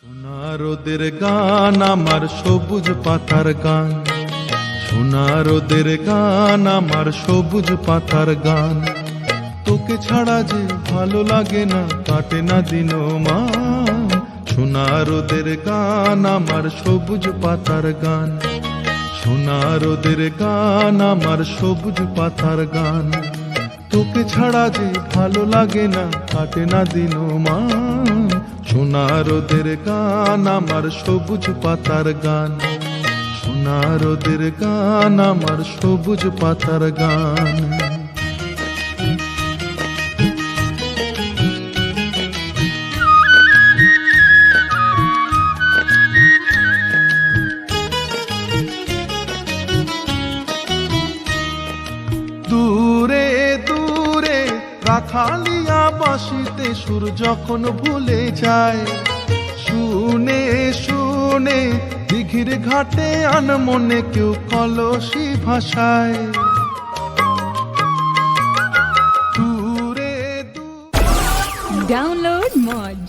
সোনা রোদের গান আমার সবুজ পাতার গান, সোনা রোদের গান আমার সবুজ পাতার গান। তোকে ছাড়া যে ভালো লাগে না, কাটে না দিন মান। সোনা রোদের গান আমার সবুজ পাতার গান, সোনা রোদের গান আমার সবুজ পাতার গান। তোকে ছাড়া যে ভালো লাগে না, কাটে না দিন মান। সোনা রোদের গান আমার সবুজ পাতার গান, সোনা রোদের গান আমার সবুজ পাতার গান। দূরে দূরে রাখালিয়া বাঁশিতে সুর যখন ভুলে যায়, শুনে শুনে দিঘির ঘাটে আনমনে কেউ কলসি ভাষায়। দূরে Download Moj.